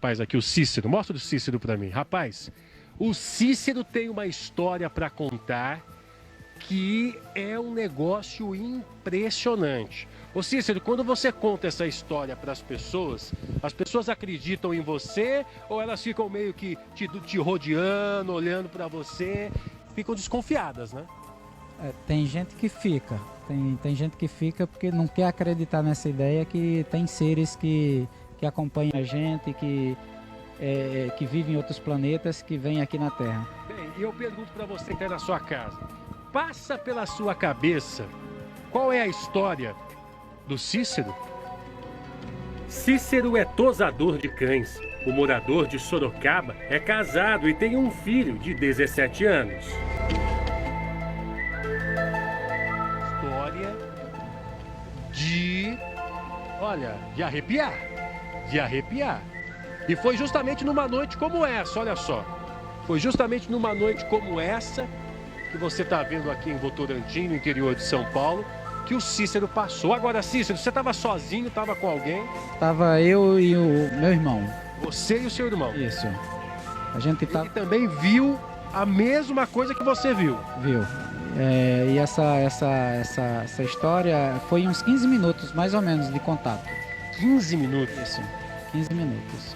rapaz aqui, o Cícero. Mostra o Cícero para mim. Rapaz, o Cícero tem uma história para contar que é um negócio impressionante. Ô Cícero, quando você conta essa história para as pessoas acreditam em você ou elas ficam meio que te rodeando, olhando para você, ficam desconfiadas, né? Tem gente que fica, tem gente que fica porque não quer acreditar nessa ideia que tem seres que acompanham a gente, que vivem em outros planetas, que vêm aqui na Terra. Bem, e eu pergunto para você que está na sua casa, passa pela sua cabeça qual é a história do Cícero? Cícero é tosador de cães. O morador de Sorocaba é casado e tem um filho de 17 anos. História de arrepiar. De arrepiar. E foi justamente numa noite como essa, olha só. Foi justamente numa noite como essa que você está vendo aqui em Votorantim, no interior de São Paulo, que o Cícero passou. Agora, Cícero, você estava sozinho, estava com alguém? Tava eu e o meu irmão. Você e o seu irmão? Isso. A gente Ele também viu a mesma coisa que você viu? Viu. E essa história foi uns 15 minutos, mais ou menos, de contato. 15 minutos? Isso, 15 minutos.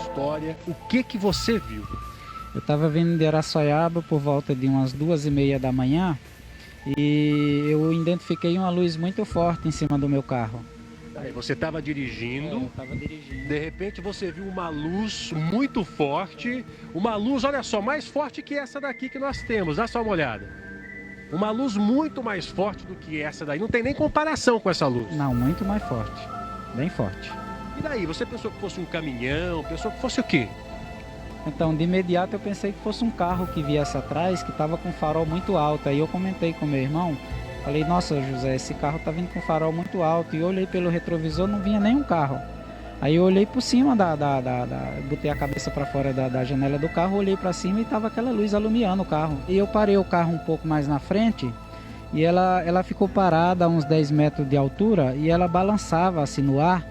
História, o que você viu? Eu estava vindo de Araçoiaba por volta de umas 2h30 da manhã e eu identifiquei uma luz muito forte em cima do meu carro. Aí você estava dirigindo, eu estava dirigindo. De repente você viu uma luz muito forte, uma luz, olha só, mais forte que essa daqui que nós temos, dá só uma olhada. Uma luz muito mais forte do que essa daí, não tem nem comparação com essa luz. Não, muito mais forte, bem forte. E daí, você pensou que fosse um caminhão, pensou que fosse o quê? Então, de imediato eu pensei que fosse um carro que viesse atrás, que estava com farol muito alto. Aí eu comentei com meu irmão, falei, nossa José, esse carro tá vindo com farol muito alto. E eu olhei pelo retrovisor, não vinha nenhum carro. Aí eu olhei por cima botei a cabeça para fora da janela do carro, olhei para cima e tava aquela luz alumiando o carro. E eu parei o carro um pouco mais na frente e ela ficou parada a uns 10 metros de altura e ela balançava assim no ar,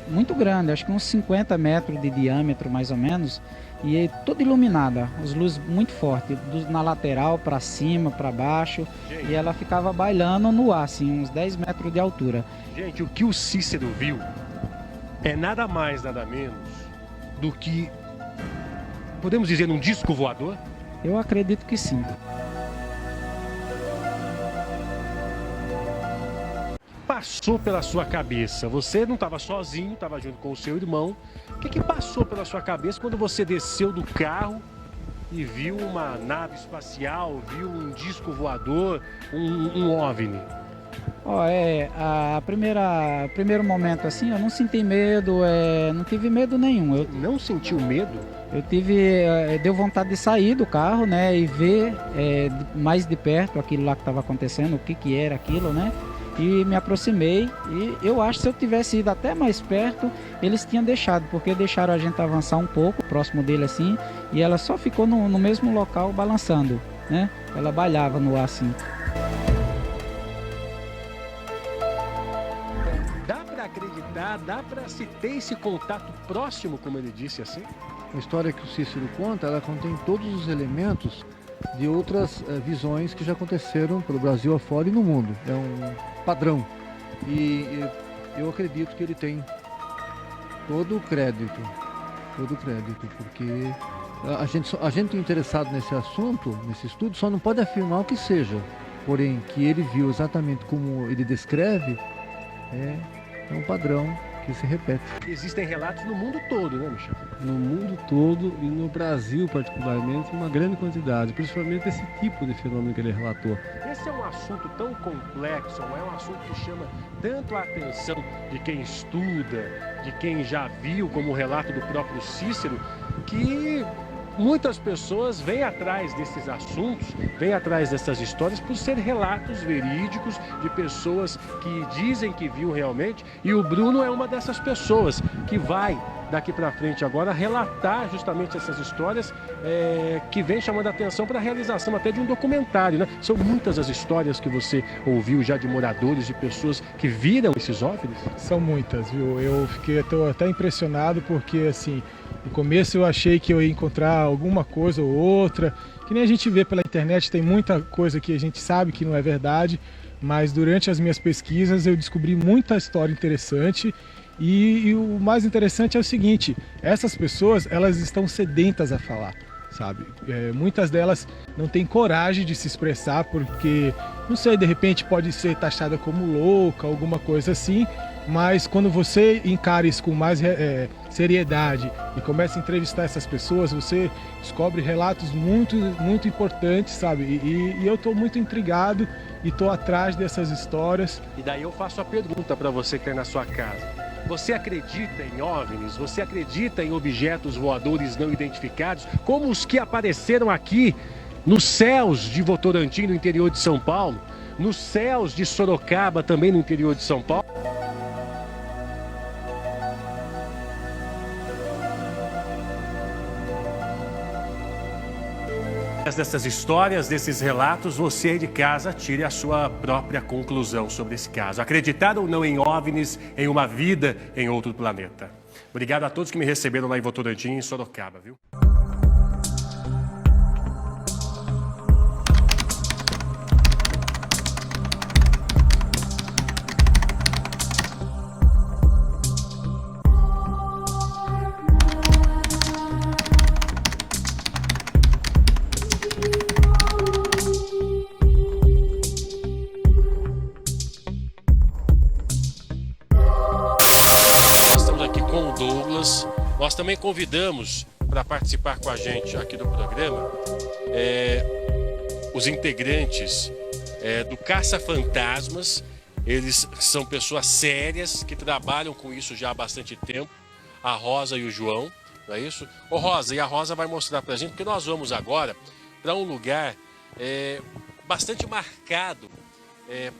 muito grande, acho que uns 50 metros de diâmetro mais ou menos. E toda iluminada, as luzes muito fortes, na lateral, para cima, para baixo. Gente, e ela ficava bailando no ar, assim, uns 10 metros de altura. Gente, o que o Cícero viu é nada mais, nada menos do que, podemos dizer, um disco voador? Eu acredito que sim. Passou pela sua cabeça? Você não estava sozinho, estava junto com o seu irmão. O que passou pela sua cabeça quando você desceu do carro e viu uma nave espacial, viu um disco voador, um OVNI? Primeiro momento assim, eu não senti medo, não tive medo nenhum. Eu não sentiu medo? Eu deu vontade de sair do carro, né, e ver mais de perto aquilo lá que estava acontecendo, o que era aquilo, né? E me aproximei e eu acho que se eu tivesse ido até mais perto, eles tinham deixado, porque deixaram a gente avançar um pouco, próximo dele assim, e ela só ficou no mesmo local balançando, né? Ela bailava no ar assim. Dá para acreditar, dá para se ter esse contato próximo, como ele disse assim? A história que o Cícero conta, ela contém todos os elementos de outras visões que já aconteceram pelo Brasil afora e no mundo. É um padrão. E eu acredito que ele tem todo o crédito, porque a gente interessado nesse assunto, nesse estudo, só não pode afirmar o que seja. Porém, que ele viu exatamente como ele descreve, é um padrão que se repete. Existem relatos no mundo todo, né, Michel? No mundo todo e no Brasil particularmente, uma grande quantidade, principalmente esse tipo de fenômeno que ele relatou. Esse é um assunto tão complexo, é um assunto que chama tanto a atenção de quem estuda, de quem já viu, como o relato do próprio Cícero, que muitas pessoas vêm atrás desses assuntos, vêm atrás dessas histórias por ser relatos verídicos de pessoas que dizem que viu realmente. E o Bruno é uma dessas pessoas que vai, daqui para frente agora, relatar justamente essas histórias que vem chamando a atenção para a realização até de um documentário, né? São muitas as histórias que você ouviu já de moradores, de pessoas que viram esses OVNIs? São muitas, viu? Eu fiquei até impressionado porque, assim, no começo eu achei que eu ia encontrar alguma coisa ou outra, que nem a gente vê pela internet, tem muita coisa que a gente sabe que não é verdade, mas durante as minhas pesquisas eu descobri muita história interessante. E o mais interessante é o seguinte, essas pessoas, elas estão sedentas a falar, sabe? Muitas delas não têm coragem de se expressar porque, não sei, de repente pode ser taxada como louca, alguma coisa assim, mas quando você encara isso com mais seriedade e começa a entrevistar essas pessoas, você descobre relatos muito, muito importantes, sabe? E eu estou muito intrigado e estou atrás dessas histórias. E daí eu faço a pergunta para você que está na sua casa. Você acredita em OVNIs? Você acredita em objetos voadores não identificados? Como os que apareceram aqui nos céus de Votorantim, no interior de São Paulo? Nos céus de Sorocaba, também no interior de São Paulo? Dessas histórias, desses relatos, você aí de casa tire a sua própria conclusão sobre esse caso. Acreditar ou não em OVNIs, em uma vida em outro planeta. Obrigado a todos que me receberam lá em Votorantim, em Sorocaba, viu? Nós também convidamos para participar com a gente aqui do programa os integrantes do Caça-Fantasmas. Eles são pessoas sérias que trabalham com isso já há bastante tempo, a Rosa e o João, não é isso? Ô Rosa, e a Rosa vai mostrar para a gente, porque nós vamos agora para um lugar bastante marcado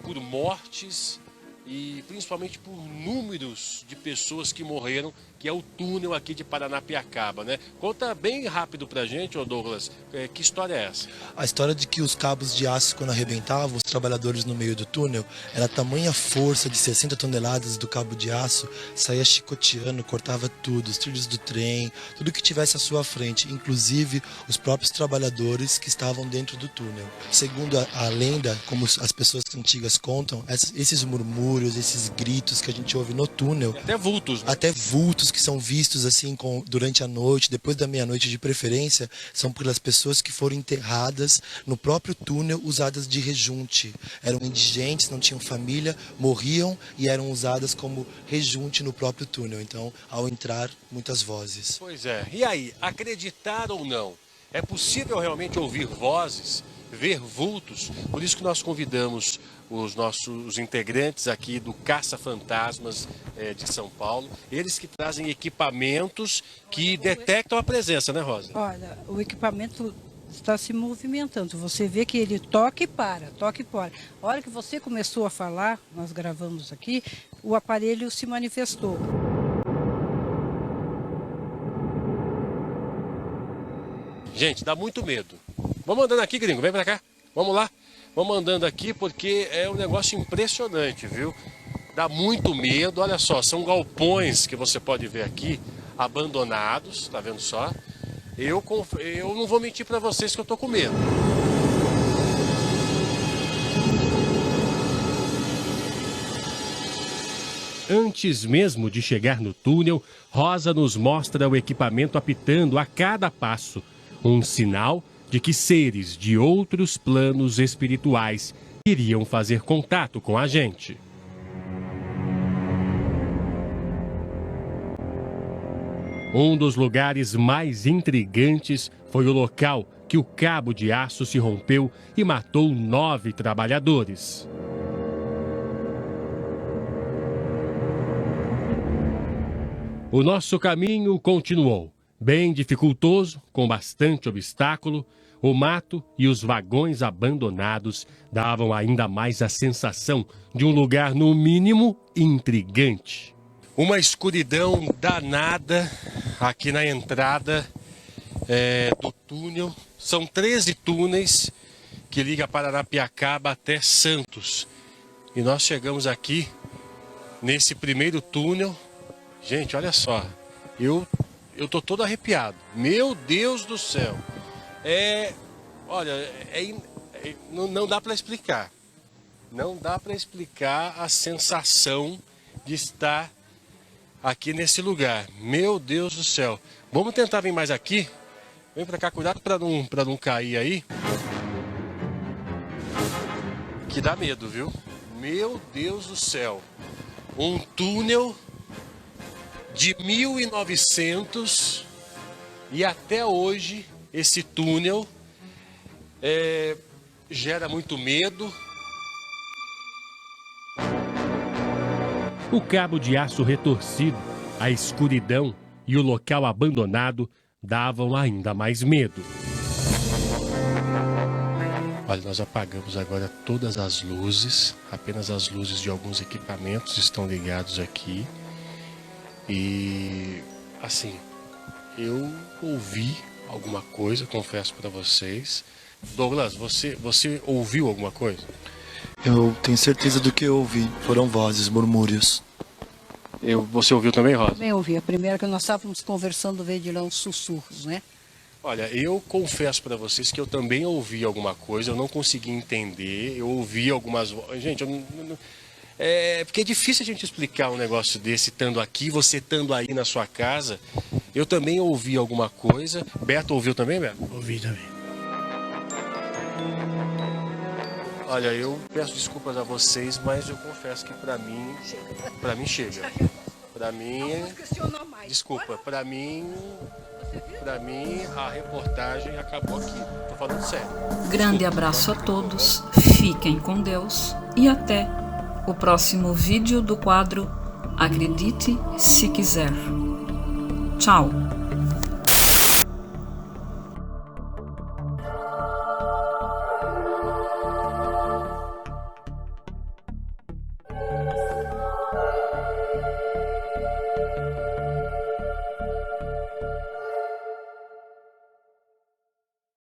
por mortes e principalmente por números de pessoas que morreram, que é o túnel aqui de Paranapiacaba, né? Conta bem rápido pra gente, ô Douglas, que história é essa? A história de que os cabos de aço, quando arrebentavam, os trabalhadores no meio do túnel, era tamanha força de 60 toneladas do cabo de aço, saía chicoteando, cortava tudo, os trilhos do trem, tudo que tivesse à sua frente, inclusive os próprios trabalhadores que estavam dentro do túnel. Segundo a lenda, como as pessoas antigas contam, esses murmúrios, esses gritos que a gente ouve no túnel... Até vultos, né? Até vultos que são vistos assim durante a noite, depois da meia-noite de preferência, são pelas pessoas que foram enterradas no próprio túnel, usadas de rejunte. Eram indigentes, não tinham família, morriam e eram usadas como rejunte no próprio túnel. Então, ao entrar, muitas vozes. Pois é. E aí, acreditar ou não? É possível realmente ouvir vozes, ver vultos? Por isso que nós convidamos os nossos integrantes aqui do Caça-Fantasmas de São Paulo, eles que trazem equipamentos que detectam a presença, né, Rosa? Olha, o equipamento está se movimentando, você vê que ele toca e para, toca e para. A hora que você começou a falar, nós gravamos aqui, o aparelho se manifestou. Gente, dá muito medo. Vamos andando aqui, gringo, vem pra cá, vamos lá. Vamos andando aqui porque é um negócio impressionante, viu? Dá muito medo, olha só, são galpões que você pode ver aqui, abandonados, tá vendo só? Eu não vou mentir para vocês que eu tô com medo. Antes mesmo de chegar no túnel, Rosa nos mostra o equipamento apitando a cada passo, um sinal de que seres de outros planos espirituais iriam fazer contato com a gente. Um dos lugares mais intrigantes foi o local que o cabo de aço se rompeu e matou 9 trabalhadores. O nosso caminho continuou. Bem dificultoso, com bastante obstáculo, o mato e os vagões abandonados davam ainda mais a sensação de um lugar, no mínimo, intrigante. Uma escuridão danada aqui na entrada do túnel. São 13 túneis que ligam Paranapiacaba até Santos. E nós chegamos aqui nesse primeiro túnel. Gente, olha só, eu tô todo arrepiado. Meu Deus do céu. Não dá para explicar. Não dá para explicar a sensação de estar aqui nesse lugar. Meu Deus do céu. Vamos tentar vir mais aqui. Vem para cá, cuidado para não cair aí. Que dá medo, viu? Meu Deus do céu. Um túnel de 1900 e até hoje esse túnel gera muito medo. O cabo de aço retorcido, a escuridão e o local abandonado davam ainda mais medo. Olha, nós apagamos agora todas as luzes, apenas as luzes de alguns equipamentos estão ligados aqui. E, assim, eu ouvi alguma coisa, confesso para vocês. Douglas, você ouviu alguma coisa? Eu tenho certeza do que eu ouvi. Foram vozes, murmúrios. Você ouviu também, Rosa? Também ouvi. A primeira que nós estávamos conversando veio de lá uns sussurros, né? Olha, eu confesso para vocês que eu também ouvi alguma coisa, eu não consegui entender, eu ouvi algumas vozes. Gente, porque é difícil a gente explicar um negócio desse estando aqui, você estando aí na sua casa. Eu também ouvi alguma coisa. Beto ouviu também, Beto? Ouvi também. Olha, eu peço desculpas a vocês, mas eu confesso que para mim chega. Para mim, desculpa, para mim a reportagem acabou aqui. Tô falando sério. Grande abraço a todos, fiquem com Deus e até o próximo vídeo do quadro Acredite se quiser. Tchau!